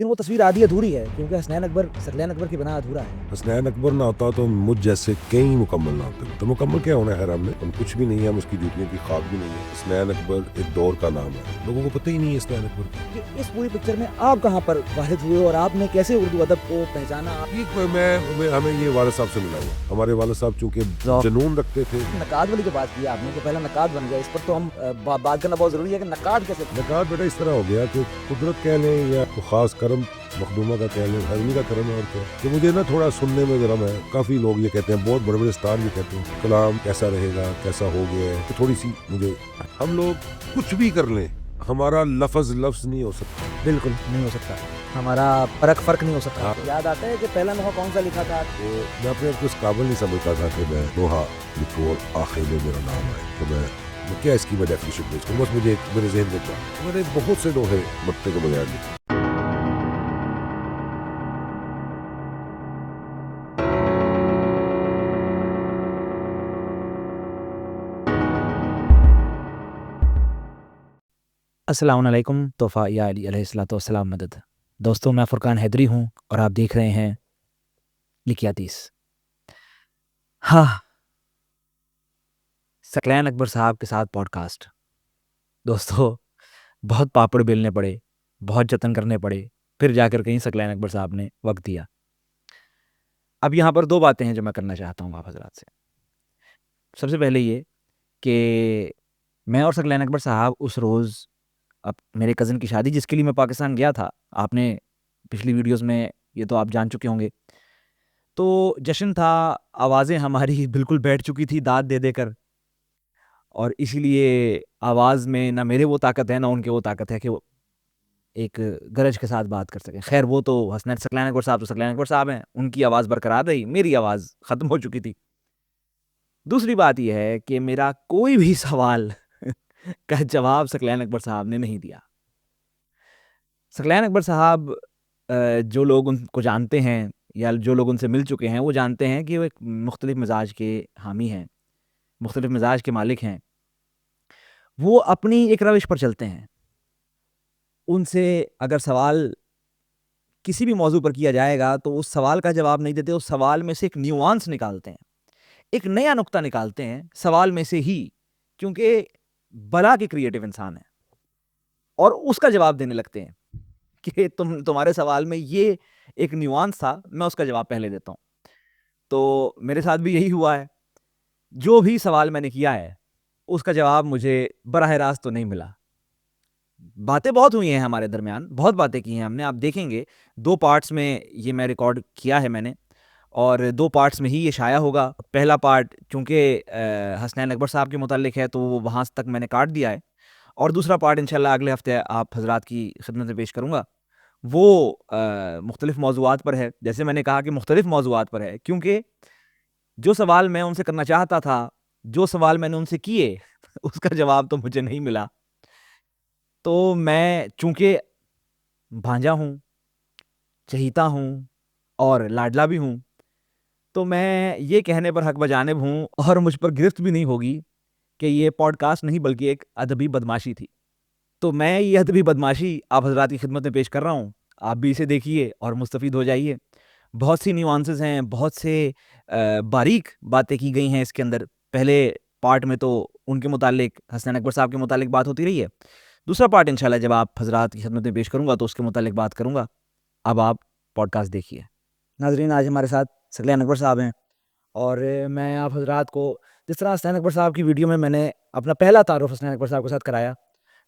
لیکن وہ تصویر آدھی ادھوری ہے کیونکہ حسنین اکبر ثقلین اکبر کی بنا ادھورا ہے. حسنین اکبر نہ ہوتا تو مجھ جیسے کئی مکمل نہ ہوتے. تو مکمل کیا ہونا ہے حرام میں؟ ہم کچھ بھی نہیں ہے, ہم اس کی جوتیوں کی خاک بھی نہیں ہے. حسنین اکبر ایک دور کا نام ہے, لوگوں کو پتہ ہی نہیں ہے حسنین اکبر کا. کہ اس پوری پکچر میں آپ کہاں پر واحد ہوئے اور آپ نے کیسے اردو ادب کو پہچانا؟ ہمیں یہ والد صاحب سے ملا ہوا. ہمارے والد صاحب چونکہ جنون رکھتے تھے. نقاد والی جو بات کی آپ نے کہ پہلا نقاد بن گیا, اس پر تو ہم بات کرنا بہت ضروری ہے کہ نقاد کیسے. نقاد بیٹا اس طرح ہو گیا کہ قدرت کہہ لیں یا خاص کرم مخدومہ کا کہہ لیں, ہرمی کا کرم ہے. اور کیا کہ مجھے نا تھوڑا سننے میں ذرا, میں کافی لوگ یہ کہتے ہیں, بہت بڑے بڑے اسٹار بھی کہتے ہیں کلام کیسا رہے گا, کیسا ہو گیا ہے, تو تھوڑی سی مجھے, ہم لوگ کچھ بھی کر لیں ہمارا لفظ نہیں ہو سکتا. بالکل نہیں ہو سکتا, ہمارا فرق نہیں ہو سکتا. یاد آتا ہے کہ پہلا لوہا کون سا لکھا تھا؟ تو میں اپنے آپ کو اس قابل نہیں سمجھتا تھا کہ میں لوہا لکھوں اور آخر میں میرا نام آئے. تو میں کیا اس کی میں ڈیفینیشن پیش کروں, بس مجھے میرے ذہن میں کیا, میں نے بہت سے لوہے مٹے کے بغیر لکھے. السلام علیکم. تحفہ یا علی علیہ الصلوۃ والسلام مدد. دوستوں, میں فرقان حیدری ہوں اور آپ دیکھ رہے ہیں لکھیاتیس. ہاں, ثقلین اکبر صاحب کے ساتھ پوڈ کاسٹ. دوستو, بہت پاپڑ بیلنے پڑے, بہت جتن کرنے پڑے, پھر جا کر کہیں ثقلین اکبر صاحب نے وقت دیا. اب یہاں پر دو باتیں ہیں جو میں کرنا چاہتا ہوں آپ حضرات سے. سب سے پہلے یہ کہ میں اور ثقلین اکبر صاحب اس روز, اب میرے کزن کی شادی جس کے لیے میں پاکستان گیا تھا, آپ نے پچھلی ویڈیوز میں یہ تو آپ جان چکے ہوں گے, تو جشن تھا, آوازیں ہماری بالکل بیٹھ چکی تھی داد دے دے کر, اور اسی لیے آواز میں نہ میرے وہ طاقت ہے نہ ان کے وہ طاقت ہے کہ وہ ایک گرج کے ساتھ بات کر سکیں. خیر, وہ تو حسنین ثقلین اکبر صاحب تو ثقلین اکبر صاحب ہیں, ان کی آواز برقرار رہی, میری آواز ختم ہو چکی تھی. دوسری بات یہ ہے کہ میرا کوئی بھی سوال کا جواب ثقلین اکبر صاحب نے نہیں دیا. ثقلین اکبر صاحب, جو لوگ ان کو جانتے ہیں یا جو لوگ ان سے مل چکے ہیں وہ جانتے ہیں کہ وہ ایک مختلف مزاج کے حامی ہیں, مختلف مزاج کے مالک ہیں. وہ اپنی ایک روش پر چلتے ہیں. ان سے اگر سوال کسی بھی موضوع پر کیا جائے گا تو اس سوال کا جواب نہیں دیتے, اس سوال میں سے ایک نیوانس نکالتے ہیں, ایک نیا نقطہ نکالتے ہیں سوال میں سے ہی, کیونکہ بلا کے کریٹو انسان ہیں, اور اس کا جواب دینے لگتے ہیں کہ تمہارے سوال میں یہ ایک نیوانس تھا, میں اس کا جواب پہلے دیتا ہوں. تو میرے ساتھ بھی یہی ہوا ہے. جو بھی سوال میں نے کیا ہے اس کا جواب مجھے براہ راست تو نہیں ملا. باتیں بہت ہوئی ہیں ہمارے درمیان, بہت باتیں کی ہیں ہم نے, آپ دیکھیں گے 2 پارٹس میں یہ میں ریکارڈ کیا ہے میں نے, اور 2 پارٹس میں ہی یہ شائع ہوگا. پہلا پارٹ چونکہ حسنین اکبر صاحب کے متعلق ہے تو وہ وہاں تک میں نے کاٹ دیا ہے, اور دوسرا پارٹ انشاءاللہ اگلے ہفتے آپ حضرات کی خدمت میں پیش کروں گا. وہ مختلف موضوعات پر ہے, جیسے میں نے کہا کہ مختلف موضوعات پر ہے, کیونکہ جو سوال میں ان سے کرنا چاہتا تھا, جو سوال میں نے ان سے کیے, اس کا جواب تو مجھے نہیں ملا. تو میں چونکہ بھانجا ہوں, چہیتا ہوں اور لاڈلا بھی ہوں, تو میں یہ کہنے پر حق بجانب ہوں, اور مجھ پر گرفت بھی نہیں ہوگی کہ یہ پوڈ کاسٹ نہیں بلکہ ایک ادبی بدماشی تھی. تو میں یہ ادبی بدماشی آپ حضرات کی خدمت میں پیش کر رہا ہوں, آپ بھی اسے دیکھیے اور مستفید ہو جائیے. بہت سی نیوانسز ہیں, بہت سے باریک باتیں کی گئی ہیں اس کے اندر. پہلے پارٹ میں تو ان کے متعلق, حسنین اکبر صاحب کے متعلق بات ہوتی رہی ہے. دوسرا پارٹ انشاءاللہ جب آپ حضرات کی خدمت میں پیش کروں گا تو اس کے متعلق بات کروں گا. اب آپ پوڈ کاسٹ دیکھیے. ناظرین, آج ہمارے ساتھ ثقلین اکبر صاحب ہیں, اور میں آپ حضرات کو جس طرح حسنین اکبر صاحب کی ویڈیو میں نے اپنا پہلا تعارف حسنین اکبر صاحب کے ساتھ کرایا,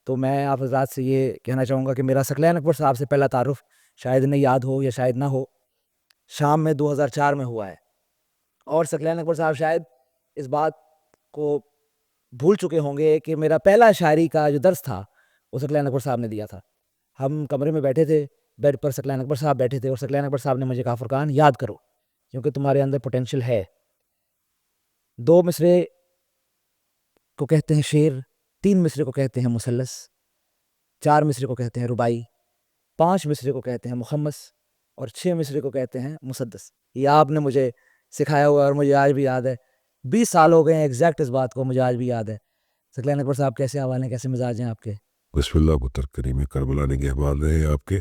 تو میں آپ حضرات سے یہ کہنا چاہوں گا کہ میرا ثقلین اکبر صاحب سے پہلا تعارف شاید انہیں یاد ہو یا شاید نہ ہو, شام میں 2004 میں ہوا ہے. اور ثقلین اکبر صاحب شاید اس بات کو بھول چکے ہوں گے کہ میرا پہلا شاعری کا جو درس تھا وہ ثقلین اکبر صاحب نے دیا تھا. ہم کمرے میں بیٹھے تھے, بیڈ پر ثقلین اکبر صاحب بیٹھے تھے, اور ثقلین اکبر صاحب نے مجھے کہا, فرقان یاد کرو کیونکہ تمہارے اندر پوٹینشیل ہے. 2 مصرے کو کہتے ہیں شعر, 3 مصرے کو کہتے ہیں مثلث, 4 مصرے کو کہتے ہیں رباعی, 5 مصرے کو کہتے ہیں مخمس, اور 6 مصرے کو کہتے ہیں مسدس. یہ آپ نے مجھے سکھایا ہوا ہے اور مجھے آج بھی یاد ہے. 20 سال ہو گئے ہیں ایگزیکٹ اس بات کو, مجھے آج بھی یاد ہے. ثقلین اکبر صاحب کیسے احوال ہیں, کیسے مزاج ہیں آپ کے؟ بسم اللہ پتر کریم کربلا نگہبان رہے آپ کے.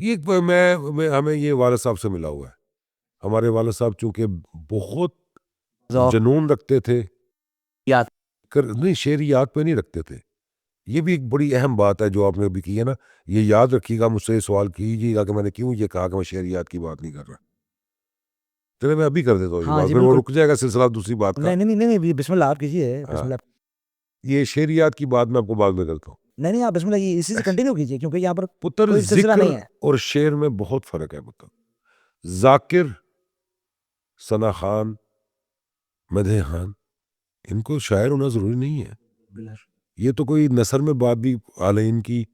یہ ہمیں یہ والد صاحب سے ملا ہوا ہے. ہمارے والد صاحب چونکہ بہت جنون رکھتے تھے, نہیں شعریات پہ نہیں رکھتے تھے. یہ بھی ایک بڑی اہم بات ہے جو آپ نے ابھی کی ہے نا, یہ یاد رکھیے گا, مجھ سے یہ سوال کیجیے گا کہ میں نے کیوں یہ کہا کہ میں شعریات کی بات نہیں کر رہا. چلے میں ابھی کر دیتا ہوں یہ بات, پھر وہ رک جائے گا سلسلہ دوسری بات کا. نہیں بسم اللہ آپ کیجیے, بسم اللہ. یہ شعریات کی بات میں آپ کو بعد میں کرتا ہوں. نہیں آپ بسم اللہ اسی سے کنٹینیو کیجیے, کیونکہ یہاں پر پتر کوئی سلسلہ ذکر نہیں ہے. اور شعر میں بہت فرق ہے پتر. ذاکر, ثنا خان, مدح خان, ان کو شاعر ہونا ضروری نہیں ہے. یہ تو کوئی نثر میں بات بھی عالین کی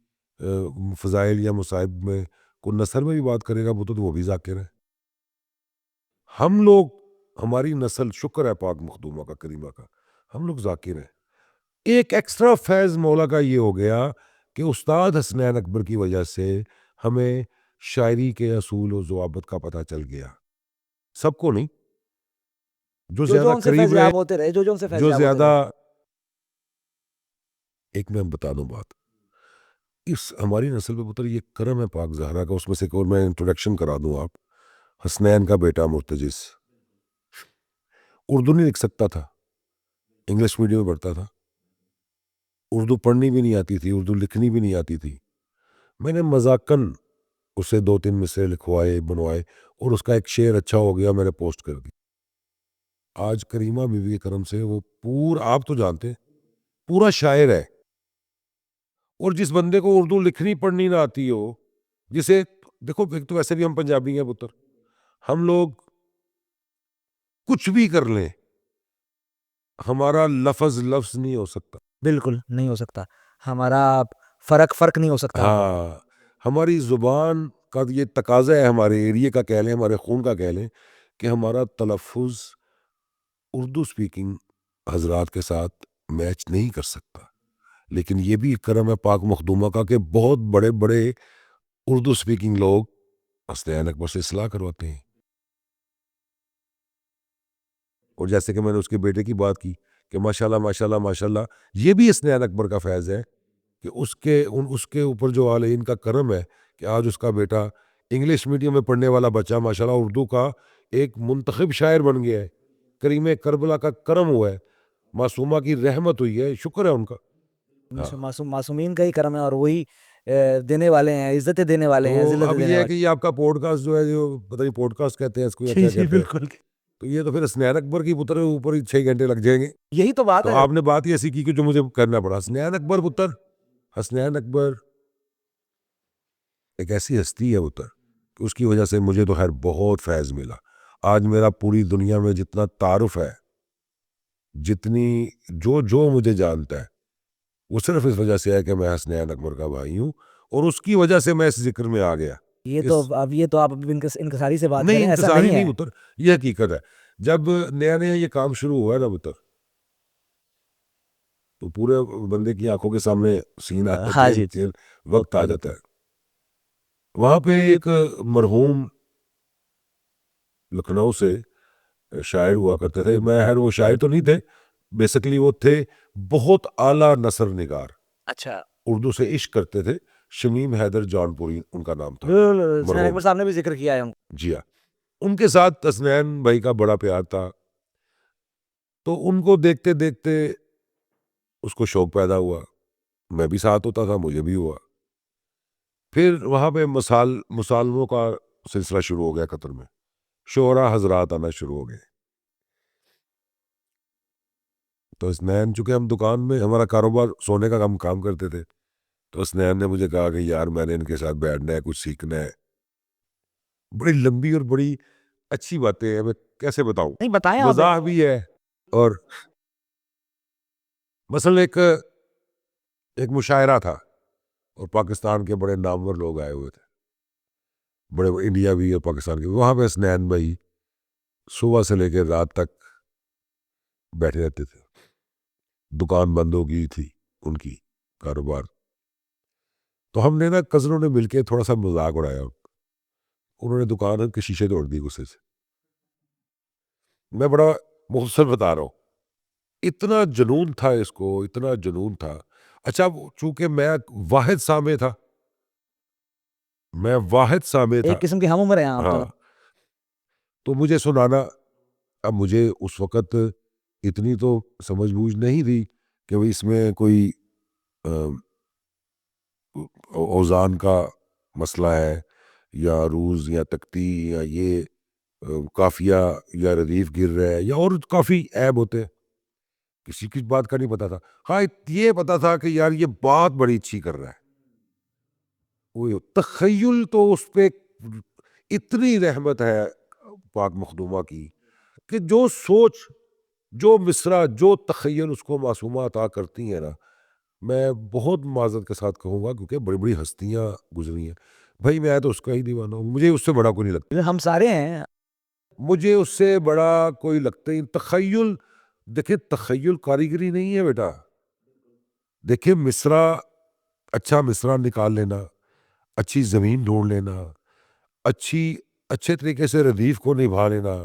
فضائل یا مصائب میں کوئی نثر میں بھی بات کرے گا تو وہ بھی ذاکر ہے. ہم لوگ, ہماری نسل, شکر ہے پاک مخدومہ کا, کریمہ کا, ہم لوگ ذاکر ہیں. ایک ایکسٹرا فیض مولا کا یہ ہو گیا کہ استاد حسنین اکبر کی وجہ سے ہمیں شاعری کے اصول و ضوابط کا پتہ چل گیا. سب کو نہیں, جو زیادہ قریب ہے, ہوتے رہے, جو زیادہ. ایک میں بتا دوں بات, اس ہماری نسل پہ پتر یہ کرم ہے پاک زہرا کا, اس میں سے میں انٹروڈکشن کرا دوں. آپ, حسنین کا بیٹا مرتجس اردو نہیں لکھ سکتا تھا, انگلش میڈیم میں پڑھتا تھا, اردو پڑھنی بھی نہیں آتی تھی, اردو لکھنی بھی نہیں آتی تھی. میں نے مذاقن اسے 2-3 مصرے لکھوائے, بنوائے, اور اس کا ایک شعر اچھا ہو گیا, میں نے پوسٹ کر دی. آج کریمہ بیوی کے کرم سے وہ آپ تو جانتے پورا شاعر ہے. اور جس بندے کو اردو لکھنی پڑھنی نہ آتی ہو, جسے دیکھو تو ویسے بھی ہم پنجابی ہیں پتر, ہم لوگ کچھ بھی کر لیں ہمارا لفظ نہیں ہو سکتا. بالکل نہیں ہو سکتا, ہمارا فرق نہیں ہو سکتا. ہاں, ہماری زبان کا یہ تقاضا ہے, ہمارے ایریے کا کہہ لیں, ہمارے خون کا کہہ لیں, کہ ہمارا تلفظ اردو سپیکنگ حضرات کے ساتھ میچ نہیں کر سکتا. لیکن یہ بھی کرم ہے پاک مخدومہ کا کہ بہت بڑے بڑے اردو سپیکنگ لوگ حسنین اکبر سے اصلاح کرواتے ہیں. اور جیسے کہ میں نے اس کے بیٹے کی بات کی کہ ماشاءاللہ ماشاءاللہ ماشاءاللہ, یہ بھی حسنین اکبر کا فیض ہے کہ اس کے اوپر جو عالین کا کرم ہے کہ آج اس کا بیٹا انگلش میڈیم میں پڑھنے والا بچہ ماشاءاللہ اردو کا ایک منتخب شاعر بن گیا ہے. کریم کربلا کا کرم ہوا ہے, معصومہ کی رحمت ہوئی ہے, شکر ہے ان کا. معصومین کا ہی کرم ہے, اور وہی دینے والے ہیں, عزتیں دینے والے ہیں. اب یہ ہے کہ یہ آپ کا پوڈ کاسٹ جو ہے, جو پتہ نہیں پوڈ کاسٹ کہتے ہیں اس کو یا کیا کہتے ہیں, تو یہ تو پھر حسنین اکبر کی پتر اوپر ہی 6 گھنٹے لگ جائیں گے. یہی تو بات ہے. آپ نے بات ہی ایسی کی کہ جو مجھے کرنا پڑا. حسنین اکبر پتر, حسنین اکبر ایک ایسی ہستی ہے پتر کہ اس کی وجہ سے مجھے تو خیر بہت فیض ملا. آج میرا پوری دنیا میں جتنا تعارف ہے, جتنی جو مجھے جانتا ہے, وہ صرف اس وجہ سے ہے کہ میں حسنین اکبر کا بھائی ہوں, اور اس کی وجہ سے میں اس ذکر میں آ گیا. یہ تو آپ انکساری سے بات نہیں, کریں, ایسا انکساری نہیں ہے. نہیں پتر, یہ حقیقت ہے. جب نیا یہ کام شروع ہوا ہے نا پتر, تو پورے بندے کی آنکھوں کے سامنے سین آتا ہے, وقت آ جاتا ہے. وہاں پہ ایک مرحوم لکھنؤ سے شاعر ہوا کرتے تھے, میں وہ شاعر تو نہیں تھے, بیسکلی وہ تھے بہت اعلیٰ نثر نگار. اچھا, اردو سے عشق کرتے تھے. شمیم حیدر جونپوری ان کا نام تھا. حسنین اکبر صاحب نے بھی ذکر کیا ہے. جی ہاں, ان کے ساتھ حسنین بھائی کا بڑا پیار تھا. تو ان کو دیکھتے دیکھتے اس کو شوق پیدا ہوا, میں بھی ساتھ ہوتا تھا, مجھے بھی ہوا. پھر وہاں پہ مسالموں کا سلسلہ شروع ہو گیا قطر میں, شعراء حضرات آنا شروع ہو گئے. تو حسنین, چونکہ ہم دکان میں ہمارا کاروبار سونے کا کام کرتے تھے, تو حسنین نے مجھے کہا کہ یار میں نے ان کے ساتھ بیٹھنا ہے, کچھ سیکھنا ہے. بڑی لمبی اور بڑی اچھی باتیں ہیں, میں کیسے بتاؤں, نہیں بتائیں, مزاح بھی ہے. اور مثلا ایک مشاعرہ تھا, اور پاکستان کے بڑے نامور لوگ آئے ہوئے تھے, بڑے انڈیا بھی اور پاکستان کے. وہاں پہ حسنین بھائی صبح سے لے کے رات تک بیٹھے رہتے تھے. دکان بند ہو گئی تھی ان کی, کاروبار. تو ہم نے نا کزنوں نے مل کے تھوڑا سا مذاق اڑایا. انہوں نے دکان کے شیشے توڑ دی غصے سے. میں بڑا مختصر بتا رہا ہوں, اتنا جنون تھا اس کو, اتنا جنون تھا. اچھا, چونکہ میں واحد سامع تھا, میں واحد سامع تھا. ایک قسم کی ہم عمر ہیں آپ ہاں, تو. تو مجھے سنانا. اب مجھے اس وقت اتنی تو سمجھ بوجھ نہیں تھی کہ اس میں کوئی اوزان کا مسئلہ ہے یا روز یا تکتی یا یہ قافیہ یا ردیف گر رہا ہے یا اور کافی عیب ہوتے ہیں. کسی کی بات کا نہیں پتا تھا. ہاں یہ پتا تھا کہ یار یہ بات بڑی اچھی کر رہا ہے. وہ تخیل تو اس پہ اتنی رحمت ہے پاک مخدومہ کی کہ جو سوچ جو مصرع جو تخیل اس کو معصومہ عطا کرتی ہیں نا. میں بہت معذرت کے ساتھ کہوں گا کیونکہ بڑی بڑی ہستیاں گزری ہیں بھائی, میں تو اس کا ہی دیوانہ ہوں, مجھے اس سے بڑا کوئی نہیں لگتا. ہم سارے ہیں. مجھے اس سے بڑا کوئی لگتا ہی. تخیل دیکھیں, تخیل کاریگری نہیں ہے بیٹا. دیکھیں مصرع, اچھا مصرع نکال لینا, اچھی زمین ڈھونڈ لینا, اچھے طریقے سے ردیف کو نبھا لینا,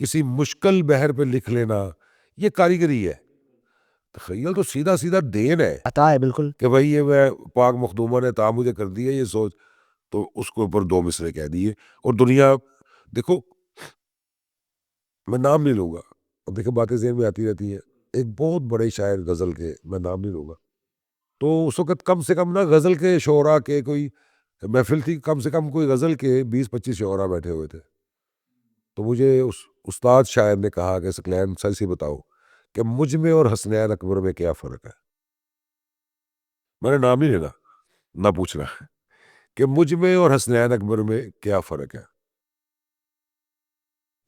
کسی مشکل بحر پہ لکھ لینا, یہ کاریگری ہے. تخیل تو سیدھا سیدھا دین ہے, عطا ہے بالکل. کہ بھائی یہ میں پاک مخدومہ نے عطا مجھے کر دی ہے یہ سوچ, تو اس کے اوپر 2 مصرے کہہ دیے. اور دنیا دیکھو, میں نام نہیں لوں گا, اب دیکھو باتیں ذہن میں آتی رہتی ہیں. ایک بہت بڑے شاعر غزل کے, میں نام نہیں لوں گا, تو اس وقت کم سے کم نا غزل کے شعراء کے کوئی محفل تھی, کم سے کم کوئی غزل کے 20-25 شعراء بیٹھے ہوئے تھے. تو مجھے اس استاد شاعر نے کہا کہ ثقلین سچ ہی بتاؤ کہ مجھ میں اور حسنین اکبر میں کیا فرق ہے. میں نے نام نہیں لینا, نہ پوچھنا کہ مجھ میں اور حسنین اکبر میں کیا فرق ہے.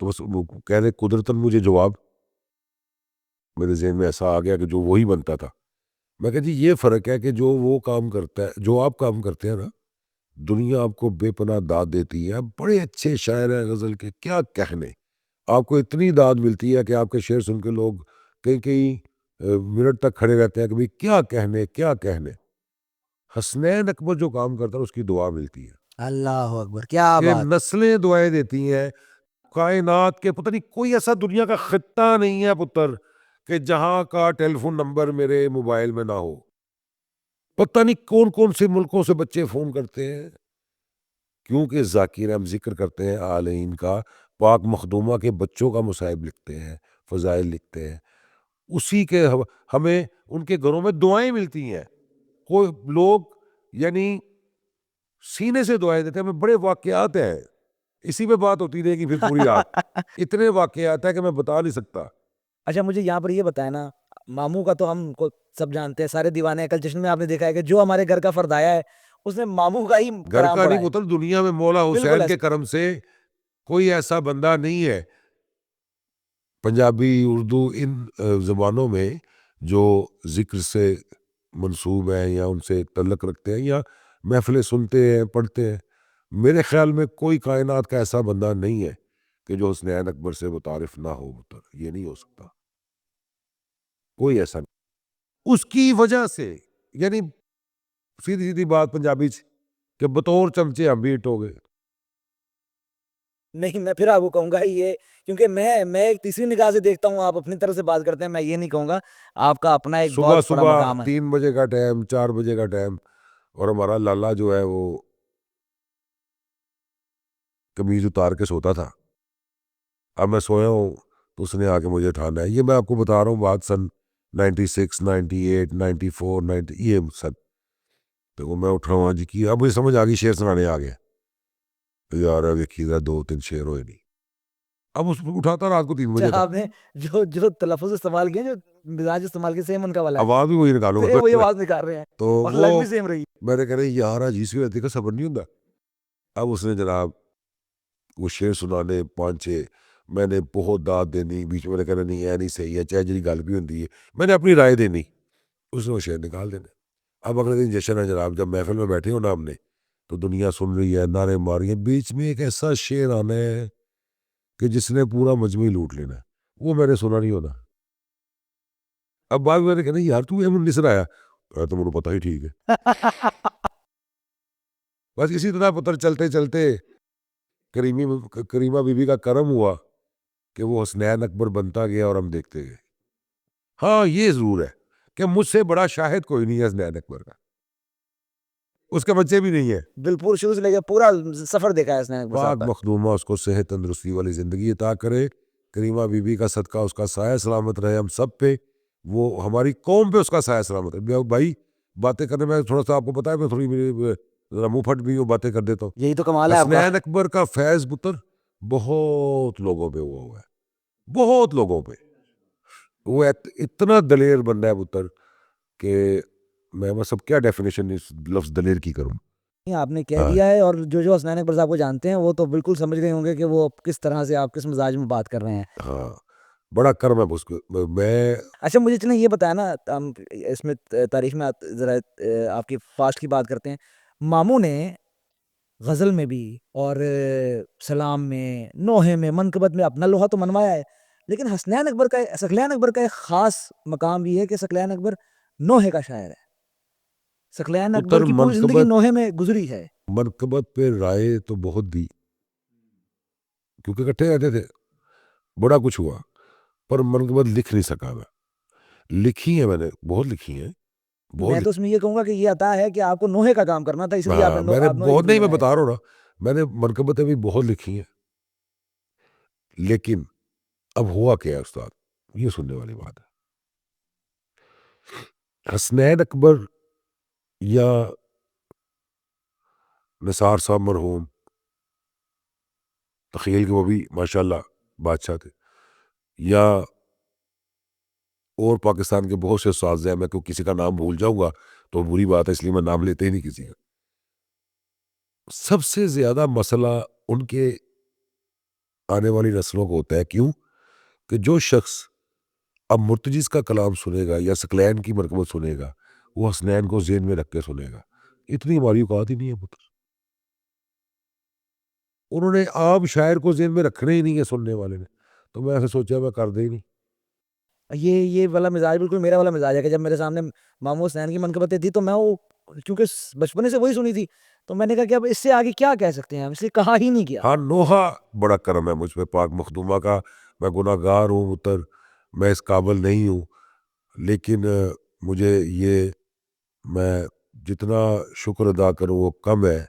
تو بس کہہ رہے قدرتاً مجھے جواب میرے ذہن میں ایسا آ گیا کہ جو وہی بنتا تھا. میں کہا جی یہ فرق ہے کہ جو وہ کام کرتا ہے, جو آپ کام کرتے ہیں نا, دنیا آپ کو بے پناہ داد دیتی ہے. بڑے اچھے شاعر ہیں غزل کے, کیا کہنے, آپ کو اتنی داد ملتی ہے کہ آپ کے شعر سن کے لوگ کئی منٹ تک کھڑے رہتے ہیں کہ بھئی کیا کہنے کیا کہنے. حسنین اکبر جو کام کرتا ہے اس کی دعا ملتی ہے. اللہ اکبر, کیا کہ بات. نسلیں دعائیں دیتی ہیں. کائنات کے پتہ نہیں کوئی ایسا دنیا کا خطہ نہیں ہے پتر کہ جہاں کا ٹیلی فون نمبر میرے موبائل میں نہ ہو. پتہ نہیں کون کون سے ملکوں سے بچے فون کرتے ہیں, کیونکہ ذاکر ہم ذکر کرتے ہیں آلین کا, پاک مخدومہ کے بچوں کا مصائب لکھتے ہیں, فضائل لکھتے ہیں, اسی کے ہمیں ان کے گھروں میں دعائیں ملتی ہیں. کوئی لوگ یعنی سینے سے دعائیں دیتے ہیں. ہمیں بڑے واقعات ہیں, اسی پہ بات ہوتی رہے گی پھر پوری رات. اتنے واقعات ہیں کہ میں بتا نہیں سکتا. اچھا مجھے یہاں پر یہ بتائیں نا, ماموں کا تو ہم کو سب جانتے ہیں, سارے دیوانے ہیں. کل جشن میں آپ نے دیکھا ہے کہ جو ہمارے گھر کا فرد آیا ہے اس نے ماموں کا ہی گھر کرام کا پڑا نہیں ہے. پتر, دنیا میں مولا بالکل حسین ایسا. کے کرم سے کوئی ایسا بندہ نہیں ہے. پنجابی, اردو, ان زبانوں میں جو ذکر سے منسوب ہیں یا ان سے تعلق رکھتے ہیں یا محفلیں سنتے ہیں پڑھتے ہیں, میرے خیال میں کوئی کائنات کا ایسا بندہ نہیں ہے کہ جو حسنین اکبر سے متعارف نہ ہو. یہ نہیں ہو سکتا, کوئی ایسا نہیں. اس کی وجہ سے یعنی سیدھی سیدھی بات پنجابی کہ بطور چمچے ہم بھی ہٹ ہو گئے. نہیں, میں پھر آپ کو کہوں گا یہ, کیونکہ میں ایک تیسری نگاہ سے دیکھتا ہوں, آپ اپنی طرف سے بات کرتے ہیں, میں یہ نہیں کہوں گا, آپ کا اپنا ایک صبح بہت بڑا صبح مقام ہے. 3 بجے کا ٹائم, 4 بجے کا ٹائم, اور ہمارا لالا جو ہے وہ قمیض اتار کے سوتا تھا. اب میں سویا ہوں تو اس نے آ کے مجھے اٹھانا ہے. یہ میں آپ کو بتا رہا ہوں بات سن 96, 98, 94, 90, یہ سب. تو میں اٹھ رہا ہوں جی کی, اب مجھے سمجھ آ گئی شعر سنانے آ گیا. یار اب دیکھیے گا 2-3 شعر ہوئے نہیں. اب اس کو اٹھاتا رات کو 3 بجے تک. آپ نے جو تلفظ استعمال کیے, جو مزاج استعمال کیے, سیم ان کا والا ہے. آواز بھی وہی نکالوں گا. وہی آواز نکال رہے ہیں تو اور وہ لگ بھی سیم رہی. میں نے کہہ رہے یار آج اس وقت کا صبر نہیں ہوتا. اب اس نے جناب وہ شعر سنانے 5-6, میں نے بہت داد دینی, بیچ میں کہنا نہیں ہے نہیں صحیح ہے, چاہے جی گل بھی ہوتی ہے, میں نے اپنی رائے دینی, اس نے وہ شعر نکال دینے. اب اگلے دن جشن ہے جناب, جب محفل میں بیٹھے ہو نا ہم نے, تو دنیا سن رہی ہے, نعرے مار رہی ہے, بیچ میں ایک ایسا شعر آنا ہے کہ جس نے پورا مجمع لوٹ لینا ہے, وہ میں نے سنا نہیں ہونا. اب بعد میں نے کہنا یار تو یہ نہیں سنایا, تو مجھے پتا ہی ٹھیک ہے. بس اسی طرح پتر چلتے چلتے کریمہ بی بی کا کرم ہوا کہ وہ حسنین اکبر بنتا گیا اور ہم دیکھتے گئے. ہاں یہ ضرور ہے کہ مجھ سے بڑا شاہد کوئی نہیں ہے حسنین اکبر کا. اس کے بچے بھی نہیں ہیں. بالکل شروع سے لے کے پورا سفر دیکھا ہے حسنین اکبر صاحب پاک کا. مخدومہ اس کو صحت تندرستی والی زندگی عطا کرے. کریمہ بی بی کا صدقہ اس کا سایہ سلامت رہے ہم سب پہ, وہ ہماری قوم پہ اس کا سایہ سلامت رہے. بھائی باتیں کرنے میں تھوڑا سا آپ کو پتا ہے میں تھوڑی ذرا منہ پھٹ بھی ہوں, باتیں کر دیتا ہوں. یہی تو کمال ہے آپ کا. حسنین اکبر کا فیض پتر بہت لوگوں پہ ہوا ہے, بہت لوگوں پہ. وہ اتنا دلیر بندہ ہے پتر کہ میں سب کیا ڈیفینیشن اس لفظ دلیر کی کروں. آپ نے کہہ دیا ہے, اور جو حسنین اکبر صاحب کو جانتے ہیں وہ تو بالکل سمجھ گئے ہوں گے کہ وہ کس طرح سے آپ کس مزاج میں بات کر رہے ہیں. ہاں بڑا کرم ہے اس کو. میں اچھا مجھے چلیں یہ بتایا نا, ہم اس میں تاریخ میں ذرا آپ کی فاسٹ کی بات کرتے ہیں. ماموں نے غزل میں بھی اور سلام میں, نوحے میں, منقبت میں اپنا لوہا تو منوایا ہے, لیکن حسنین اکبر کا, ثقلین اکبر کا ایک خاص مقام بھی ہے کہ ثقلین اکبر نوحے کا شاعر ہے. ثقلین اکبر پتر کی پوری زندگی نوحے میں گزری ہے. منقبت پہ رائے تو بہت دی کیونکہ اکٹھے رہتے تھے, بڑا کچھ ہوا, پر منقبت لکھ نہیں سکا. میں لکھی ہیں, میں نے بہت لکھی ہیں. میں تو اس میں یہ کہوں گا کہ یہ عطا ہے کہ آپ کو نوحے کا کام کرنا تھا, اس لیے آپ نے میں نے نوحے بہت, کی نہیں میں فلم بتا رہا ہوں نا, میں نے منقبتیں بھی بہت لکھی ہیں. لیکن اب ہوا کیا ہے استاد, یہ سننے والی بات ہے. حسنین اکبر یا نثار صاحب مرحوم تخیل کے, وہ بھی ماشاءاللہ بادشاہ تھے, یا اور پاکستان کے بہت سے اساتذہ ہیں, میں کو کسی کا نام بھول جاؤں گا تو بری بات ہے, اس لیے میں نام لیتے ہی نہیں کسی کا. سب سے زیادہ مسئلہ ان کے آنے والی نسلوں کو ہوتا ہے. کیوں کہ جو شخص اب مرتجز کا کلام سنے گا یا ثقلین کی منقبت سنے گا, وہ حسنین کو ذہن میں رکھ کے سنے گا. اتنی ہماری اوقات ہی نہیں ہے پتر. انہوں نے عام شاعر کو ذہن میں رکھنے ہی نہیں ہے سننے والے نے, تو میں ایسے سوچا میں کر دے ہی نہیں. یہ والا مزاج بالکل میرا والا مزاج ہے کہ جب میرے سامنے ماموں حسنین کی منقبتیں تھی تو میں وہ, کیونکہ بچپنے سے وہی سنی تھی, تو میں نے کہا کہ اب اس سے آگے کیا کہہ سکتے ہیں, ہم اس لیے کہا ہی نہیں کیا. ہاں نوحہ بڑا کرم ہے مجھ پہ پاک مخدومہ کا. میں گناہ گار ہوں پتر, میں اس قابل نہیں ہوں, لیکن مجھے یہ, میں جتنا شکر ادا کروں وہ کم ہے.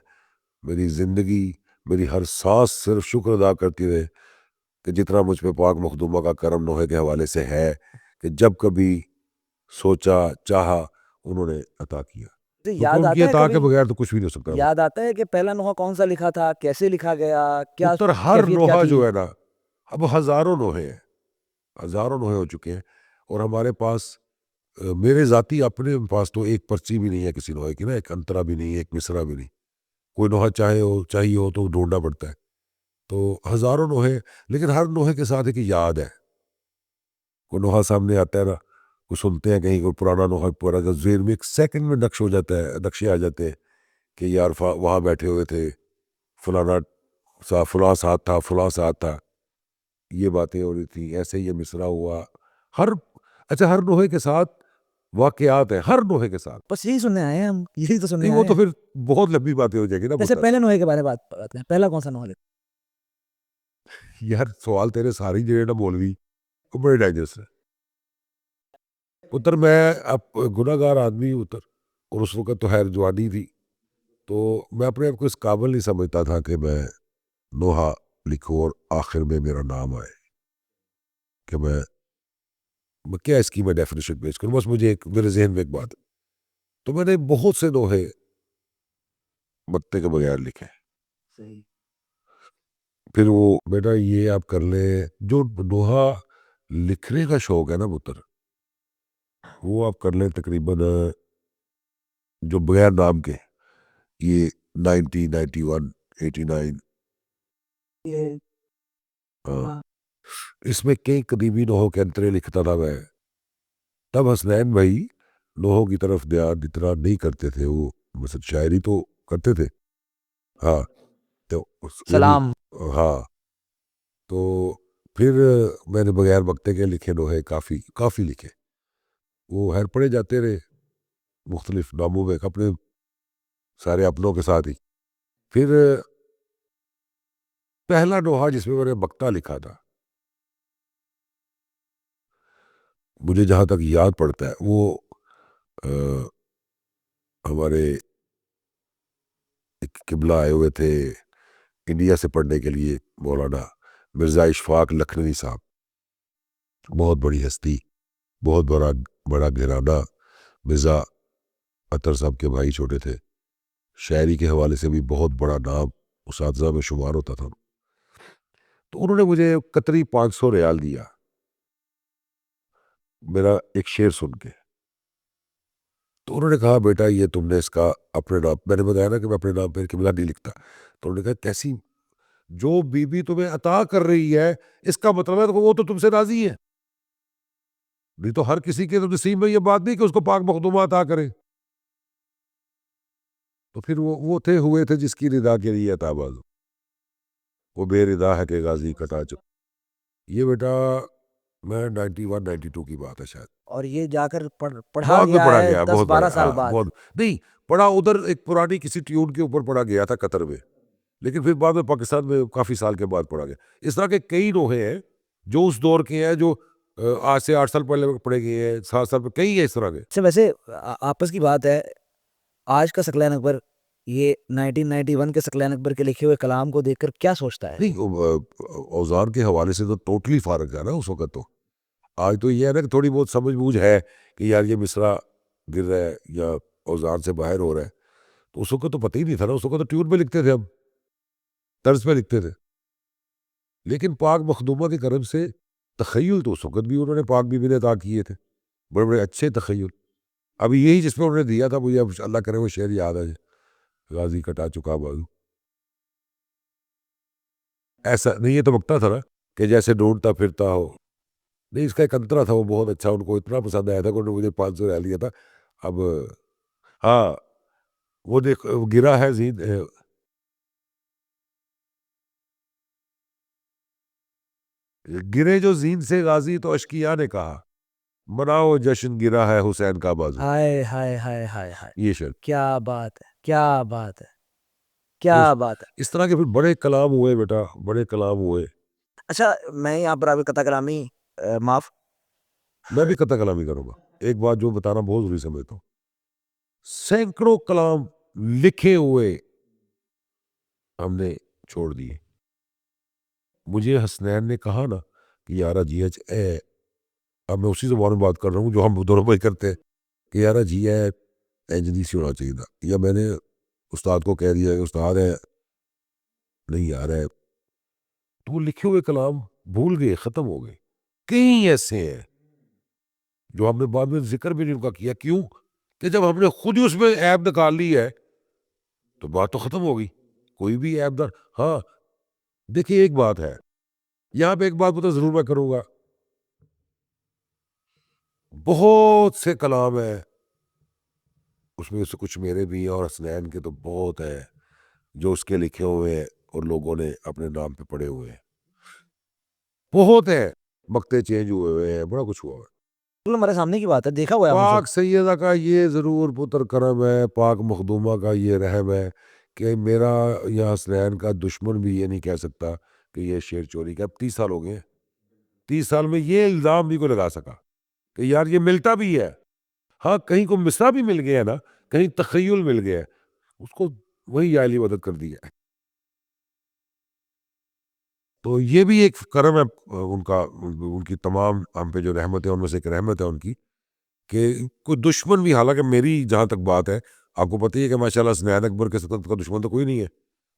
میری زندگی, میری ہر سانس صرف شکر ادا کرتی رہے کہ جتنا مجھ پہ پاک مخدومہ کا کرم نوحے کے حوالے سے ہے, کہ جب کبھی سوچا چاہا انہوں نے عطا کیا. کیونکہ یاد ان کی آتا ہے عطا کبھی, کے بغیر تو کچھ بھی نہیں ہو سکتا. یاد آتا ہے کہ پہلا نوحہ کون سا لکھا تھا, کیسے لکھا گیا, کیا پتر ہر کیفیت کیا نوحہ تھی؟ جو ہے نا, اب ہزاروں نوحے ہیں, ہزاروں نوحے ہو چکے ہیں, اور ہمارے پاس, میرے ذاتی اپنے پاس تو ایک پرچی بھی نہیں ہے کسی نوحے کی نا, ایک انترا بھی نہیں, ایک مصرع بھی نہیں. کوئی نوحہ چاہیے ہو تو ڈھونڈنا پڑتا ہے. تو ہزاروں نوحے, لیکن ہر نوحے کے ساتھ ایک یاد ہے. کوئی نوحہ سامنے آتا ہے نا, کوئی سنتے ہیں کہیں کوئی پرانا نوحہ, پورا ذہن میں ایک سیکنڈ میں نقش ہو جاتا ہے, نقشے آ جاتے ہیں کہ یار وہاں بیٹھے ہوئے تھے, فلانا فلاں ساتھ تھا, فلاں ساتھ تھا, یہ باتیں ہو رہی تھی, ایسے یہ مصرع ہوا. اچھا ہر نوحے کے ساتھ واقعات ہیں, ہر نوحے کے ساتھ. بس یہی سننے آئے ہیں ہم, یہی تو سننے نہیں وہ آئے تو ہیں. پھر بہت لمبی باتیں ہو جائے گی نا جیسے پتر. پہلے نوحے کے بارے میں بات کرتے ہیں, پہلا کون سا نوحہ لکھا؟ یار سوال تیرے ساری جڑے نا مولوی, وہ بڑے ڈائجسٹ ہے پتر. میں اب گناہ گار آدمی ہوں پتر, اور اس وقت تو خیر جوانی تھی, تو میں اپنے آپ کو اس قابل نہیں سمجھتا تھا کہ میں نوحہ لکھوں اور آخر میں میرا نام آئے, کہ میں کیا اس کی میں ڈیفینیشن پیش کروں. بس مجھے میرے ذہن میں ایک بات ہے, تو میں نے بہت سے نوحے متے کے بغیر لکھے. صحیح. پھر وہ بیٹا یہ آپ کر لیں, جو نوحہ لکھنے کا شوق ہے نا پتر, وہ آپ کر لیں تقریباً جو بغیر نام کے, یہ 90, 91, 89, اس میں کئی قدیمی نوحوں کے انترے لکھتا تھا میں. تب حسنین بھائی نوحوں کی طرف دھیان اتنا نہیں کرتے تھے, وہ مثلا شاعری تو کرتے تھے, ہاں تو سلام. ہاں, تو پھر میں نے بغیر مکتے کے لکھے نوحے کافی لکھے. وہ ہر پڑھے جاتے رہے مختلف ناموں میں, اپنے سارے اپنوں کے ساتھ ہی. پھر پہلا نوحہ جس میں میں نے مکتا لکھا تھا, مجھے جہاں تک یاد پڑتا ہے, وہ ہمارے ایک قبلہ آئے ہوئے تھے انڈیا سے پڑھنے کے لیے، مولانا مرزا اشفاق لکھنوی صاحب، بہت بڑی ہستی، بہت بڑا گھرانہ، مرزا اطہر صاحب کے بھائی چھوٹے تھے، شاعری کے حوالے سے بھی بہت بڑا نام اساتذہ میں شمار ہوتا تھا. تو انہوں نے مجھے قطری 500 ریال دیا میرا ایک شعر سن کے. تو انہوں نے کہا بیٹا یہ تم نے اس کا اپنے نام، میں نے بتایا نا کہ میں اپنے نام پہ قبلہ نہیں لکھتا، تو انہوں نے کہا کیسی، جو بی تمہیں عطا کر رہی ہے اس کا مطلب ہے وہ تو تم سے راضی ہے، نہیں تو ہر کسی کے تو نصیب میں یہ بات نہیں کہ اس کو پاک مخدومہ عطا کرے. تو پھر وہ ہوئے تھے جس کی رضا کے لیے عطا باز، وہ بے رضا ہے کہ غازی کٹا چک. یہ بیٹا میں 91 92 کی بات ہے شاید، اور یہ جا کر پڑھا بعد میں گیا پڑھا ہے گیا 10 بہت بڑے، 12 سال بعد. بہت نہیں پڑھا ادھر ایک پرانی کسی ٹیون کے اوپر پڑھا گیا تھا قطر میں، لیکن پھر بعد میں پاکستان میں کافی سال کے بعد پڑھا گیا. اس طرح کے کئی نوحے ہیں جو اس دور کے ہیں، جو آج سے 8 سال پہلے پڑھے گئے ہیں، 7 سال پہلے، کئی ہیں اس طرح کے. اچھا ویسے آپس کی بات ہے، آج کا ثقلین اکبر یہ 1991 کے ثقلین اکبر کے لکھے ہوئے کلام کو دیکھ کر کیا سوچتا ہے؟ نہیں اوزان کے حوالے سے تو ٹوٹلی فارغ ہے نا اس وقت. تو آج تو یہ ہے نا کہ تھوڑی بہت سمجھ بوجھ ہے کہ یار یہ مصرع گر رہا ہے یا اوزان سے باہر ہو رہا ہے. تو اس وقت تو پتہ ہی نہیں تھا نا، اس وقت تو ٹیون پہ لکھتے تھے، ہم طرز پہ لکھتے تھے. لیکن پاک مخدومہ کے کرم سے تخیل تو اس وقت بھی انہوں نے پاک بیوی نے عطا کیے تھے، بڑے بڑے اچھے تخیل. ابھی یہی جس پہ انہوں نے دیا تھا، مجھے اب اللہ کرے وہ شعر یاد ہے، غازی کٹا چکا بازو. ایسا نہیں، یہ تو وقتہ تھا نا کہ جیسے ڈھونڈتا پھرتا ہو. نہیں، اس کا ایک انترا تھا، وہ بہت اچھا، ان کو اتنا پسند آیا تھا کہ انہوں نے مجھے 500 ریال لیا تھا. اب ہاں وہ دیکھ گرا ہے زین، گرے جو زین سے غازی تو اشکیا نے کہا، مناؤ جشن گرا ہے حسین کا بازو. ہائے ہائے ہائے ہائے ہائے، یہ شعر کیا بات ہے، کیا بات ہے، کیا بات ہے. اس طرح کے پھر بڑے کلام ہوئے بیٹا، بڑے کلام ہوئے. اچھا میں یہاں پر آپ کی قطع کلامی معاف، میں بھی قطع کلامی کروں گا. ایک بات جو بتانا بہت ضروری سمجھتا ہوں، سینکڑوں کلام لکھے ہوئے ہم نے چھوڑ دیے. مجھے حسنین نے کہا نا کہ یارا جی ایچ اے، اب میں اسی زبان میں بات کر رہا ہوں جو ہم دونوں بھائی کرتے ہیں، کہ یارا جی اے انجنی سی ہونا چاہیے تھا. یا میں نے استاد کو کہہ دیا کہ استاد ہے نہیں آ رہا ہے، تو وہ لکھے ہوئے کلام بھول گئے، ختم ہو گئے. کئی ایسے ہیں جو ہم نے بعد میں ذکر بھی نہیں ان کا کیا. کیوں کہ جب ہم نے خود ہی اس میں عیب نکال لی ہے تو بات تو ختم ہو گئی. کوئی بھی عیب دار، ہاں دیکھیے ایک بات ہے یہاں پہ، ایک بات پتہ ضرور میں کروں گا، بہت سے کلام ہیں اس میں سے کچھ میرے بھی ہیں اور حسنین کے تو بہت ہیں جو اس کے لکھے ہوئے ہیں اور لوگوں نے اپنے نام پہ پڑھے ہوئے ہیں. بہت ہیں، مقتے چینج ہوئے ہوئے ہیں، بڑا کچھ ہوا ہوا ہے. ہمارے سامنے کی بات ہے، دیکھا ہوا ہے ہم پاک سب. سیدہ کا یہ ضرور پتر کرم ہے، پاک مخدومہ کا یہ رحم ہے کہ میرا یا حسنین کا دشمن بھی یہ نہیں کہہ سکتا کہ یہ شعر چوری کا. اب 30 سال ہو گئے ہیں، 30 سال میں یہ الزام بھی کوئی لگا سکا کہ یار یہ ملتا بھی ہے. ہاں کہیں کو مصرع بھی مل گیا نا، کہیں تخیل مل گیا، اس کو وہی جعلی مدد کر دی ہے. تو یہ بھی ایک کرم ہے ان کا، ان کی تمام ہم پہ جو رحمت ہے ان میں سے ایک رحمت ہے ان کی کہ کوئی دشمن بھی، حالانکہ میری جہاں تک بات ہے آپ کو پتہ ہی ہے کہ ماشاءاللہ حسنین اکبر کے ساتھ کا دشمن تو کوئی نہیں ہے،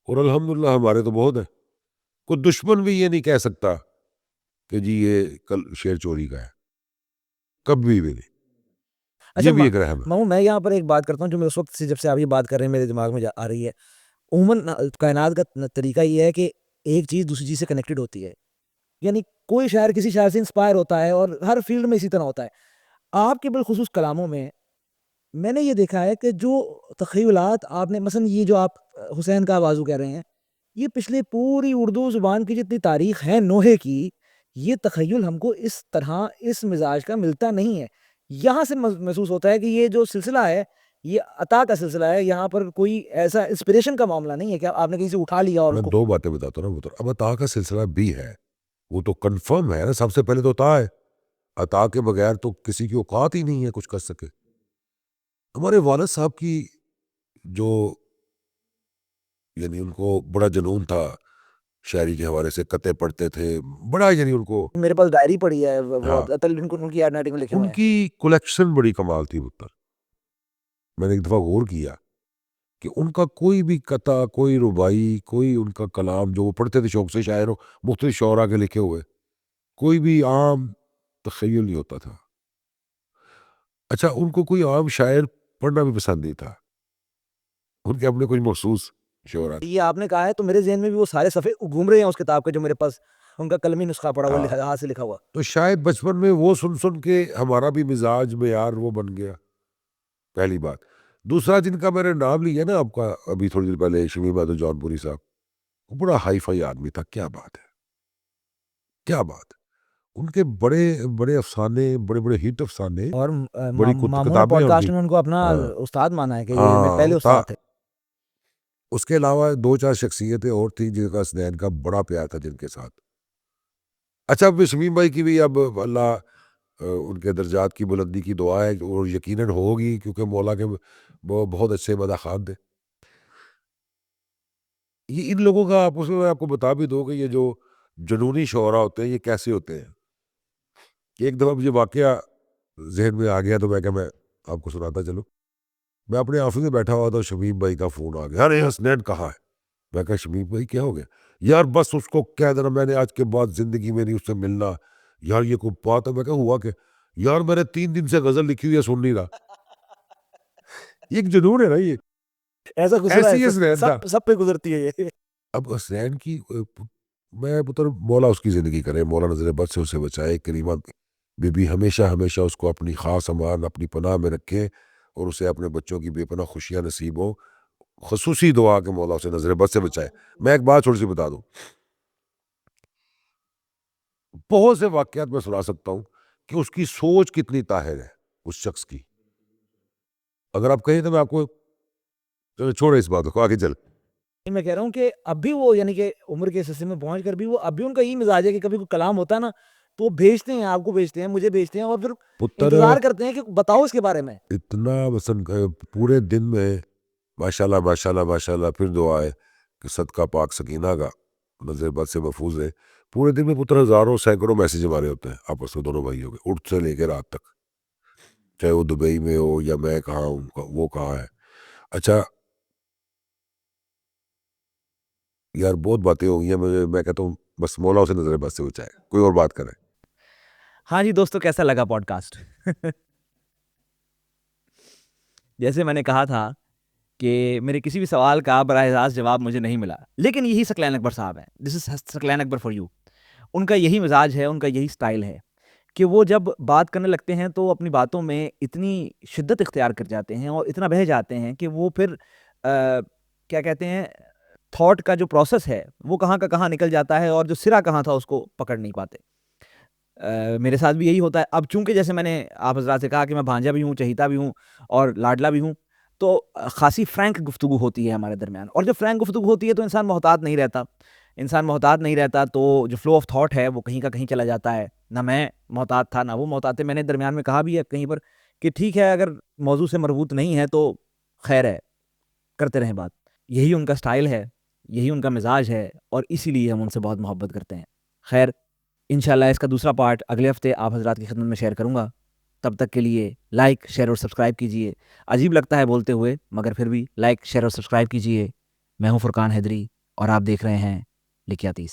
اور الحمدللہ ہمارے تو بہت ہیں. کوئی دشمن بھی یہ نہیں کہہ سکتا کہ جی یہ کل شعر چوری کا ہے، کبھی بھی نہیں. اچھا یہ بھی ایک رحم ہے. ماموں میں یہاں پر ایک بات کرتا ہوں جو میں اس وقت سے، جب سے آپ یہ بات کر رہے ہیں میرے دماغ میں آ رہی ہے. عموماً کائنات کا طریقہ یہ ہے کہ ایک چیز دوسری چیز سے کنیکٹڈ ہوتی ہے، یعنی کوئی شاعر کسی شاعر سے انسپائر ہوتا ہے، اور ہر فیلڈ میں اسی طرح ہوتا ہے. آپ کے بالخصوص کلاموں میں نے یہ دیکھا ہے کہ جو تخیلات آپ نے، مثلا یہ جو آپ حسین کا بازو کہہ رہے ہیں، یہ پچھلے پوری اردو زبان کی جتنی تاریخ ہے نوحے کی، یہ تخیل ہم کو اس طرح اس مزاج کا ملتا نہیں ہے. یہاں سے محسوس ہوتا ہے کہ یہ جو سلسلہ ہے یہ عطا کا سلسلہ ہے، یہاں پر کوئی ایسا انسپریشن کا معاملہ نہیں ہے کہ آپ نے کہیں سے اٹھا لیا اور میں اس کو. 2 باتیں بتاتا ہوں نا. اب عطا کا سلسلہ بھی ہے، وہ تو کنفرم ہے نا. سب سے پہلے تو عطا ہے، عطا کے بغیر تو کسی کی اوقات ہی نہیں ہے کچھ کر سکے. ہمارے والد صاحب کی جو یعنی ان کو بڑا جنون تھا شاعری کے حوالے سے، قطعے پڑھتے تھے بڑا، یعنی ان کو میرے پاس ڈائری پڑی ہے وہ ہاں اطل ان کی ہینڈ رائٹنگ میں لکھے ہوئے ان ہیں. کی کلیکشن بڑی کمال تھی پتر. میں نے ایک دفعہ غور کیا کہ ان کا کوئی بھی قطع، کوئی ربائی، کوئی ان کا کلام جو وہ پڑھتے تھے شوق سے، شاعر مختلف شعراء کے لکھے ہوئے، کوئی بھی عام تخیل نہیں ہوتا تھا. اچھا ان کو کوئی عام شاعر پڑھنا بھی پسند نہیں تھا، ان کے اپنے کچھ مخصوص شعراء تھے. یہ آپ نے کہا ہے تو میرے ذہن میں بھی وہ سارے صفحے گھوم رہے ہیں اس کتاب کے جو میرے پاس ان کا قلمی نسخہ پڑا ہوا ہاتھ سے لکھا ہوا. تو شاید بچپن میں وہ سن کے ہمارا بھی مزاج معیار وہ بن گیا، پہلی بات. دوسرا جن کا میں نے نام لیا نا آپ کا ابھی تھوڑی دیر پہلے، شمیم بہادر جون پوری صاحب، وہ بڑا ہائی فائی آدمی تھا. کیا بات ہے، کیا بات ہے. ان کے بڑے بڑے افسانے، بڑے بڑے ہٹ افسانے، اور بڑی ماموں نے کتابیں پوڈ ہیں ان کاسٹ کی. میں ان کو اپنا ہاں استاد مانا ہے کہ یہ میرے پہلے ہاں استاد تھے. اس کے علاوہ 2-4 شخصیتیں اور تھیں جن کا حسنین کا بڑا پیار تھا جن کے ساتھ. اچھا اب شمیم بھائی کی بھی اب اللہ ان کے درجات کی بلندی کی دعا ہے اور یقیناً ہوگی، کیونکہ مولا کے وہ بہت اچھے مداحات تھے. یہ ان لوگوں کا آپس میں آپ کو بتا بھی دو کہ یہ جو جنونی شعراء ہوتے ہیں یہ کیسے ہوتے ہیں. کہ ایک دفعہ مجھے واقعہ ذہن میں آ گیا تو میں آپ کو سناتا چلوں. میں اپنے آفس میں بیٹھا ہوا تھا، شمیم بھائی کا فون آ گیا، ارے حسنین کہاں ہے؟ میں کہا شمیم بھائی کیا ہو گیا؟ یار بس اس کو کہہ دینا میں نے آج کے بعد زندگی میں نہیں اس سے ملنا. یار یہ کوئی بات ہے؟ میں کہا ہوا کہ یار میں نے 3 دن سے غزل لکھی ہوئی ہے، سن نہیں رہا. یہ ایک جنون ہے نا، یہ ایسا گزرا ایسی ہے حسنین تھا. سب پہ گزرتی ہے یہ. اب حسنین کی میں پتر مولا اس کی زندگی کرے، مولا نظر بد سے اسے بچائے، کریمہ بی بی ہمیشہ ہمیشہ اس کو اپنی خاص امان اپنی پناہ میں رکھے اور اسے اپنے بچوں کی بے پناہ خوشیاں نصیب ہو. خصوصی دعا کہ مولا اسے نظر بد سے بچائے. میں ایک بات تھوڑی سی بتا دوں، بہت سے واقعات میں سنا سکتا ہوں کہ اس کی سوچ کتنی طاہر ہے اس شخص کی. اگر آپ کہیں تو میں آپ کو چھوڑے اس بات کو، آگے چل. میں کہہ رہا ہوں کہ اب بھی وہ یعنی کہ عمر کے حصے میں پہنچ کر بھی وہ اب بھی ان کا یہی مزاج ہے کہ کبھی کوئی کلام ہوتا ہے نا تو وہ بھیجتے ہیں، آپ کو بھیجتے ہیں، مجھے بھیجتے ہیں اور پھر پتر انتظار کرتے ہیں کہ بتاؤ اس کے بارے میں. اتنا مثلا پورے دن میں ماشاءاللہ ماشاءاللہ ماشاءاللہ، پھر دعا ہے کہ صدقہ پاک سکینہ کا نظر بد سے محفوظ ہے. پورے دن میں پتر ہزاروں سینکڑوں میسیج ہمارے ہوتے ہیں آپس میں دونوں بھائیوں کے، اٹھ سے لے کے رات تک، چاہے وہ دبئی میں ہو یا میں کہاں ہوں وہ کہاں ہے. اچھا یار بہت باتیں ہو گئی ہیں، میں کہتا ہوں بس مولا اسے نظر بد سے بچائے. کوئی اور بات کرے. ہاں جی دوستو، کیسا لگا پوڈ کاسٹ؟ جیسے میں نے کہا تھا کہ میرے کسی بھی سوال کا براہ راست جواب مجھے نہیں ملا، لیکن یہی ثقلین اکبر صاحب ہیں. دس از ثقلین اکبر فار یو. ان کا یہی مزاج ہے، ان کا یہی سٹائل ہے کہ وہ جب بات کرنے لگتے ہیں تو اپنی باتوں میں اتنی شدت اختیار کر جاتے ہیں اور اتنا بہہ جاتے ہیں کہ وہ پھر کیا کہتے ہیں، تھاٹ کا جو پروسیس ہے وہ کہاں کا کہاں نکل جاتا ہے اور جو سرا کہاں تھا اس کو پکڑ نہیں پاتے. میرے ساتھ بھی یہی ہوتا ہے. اب چونکہ جیسے میں نے آپ حضرات سے کہا کہ میں بھانجا بھی ہوں، چہیتا بھی ہوں اور لاڈلا بھی ہوں، تو خاصی فرینک گفتگو ہوتی ہے ہمارے درمیان. اور جب فرینک گفتگو ہوتی ہے تو انسان محتاط نہیں رہتا، تو جو فلو آف تھاٹ ہے وہ کہیں کا کہیں چلا جاتا ہے. نہ میں محتاط تھا نہ وہ محتاط تھے. میں نے درمیان میں کہا بھی ہے کہیں پر کہ ٹھیک ہے، اگر موضوع سے مربوط نہیں ہے تو خیر ہے، کرتے رہیں بات. یہی ان کا سٹائل ہے، یہی ان کا مزاج ہے اور اسی لیے ہم ان سے بہت محبت کرتے ہیں. خیر انشاءاللہ اس کا دوسرا پارٹ اگلے ہفتے آپ حضرات کی خدمت میں شیئر کروں گا. تب تک کے لیے لائک، شیئر اور سبسکرائب کیجیے. عجیب لگتا ہے بولتے ہوئے مگر پھر بھی لائک، شیئر اور سبسکرائب کیجیے. میں ہوں فرقان حیدری اور آپ دیکھ رہے ہیں لکھیاتیس.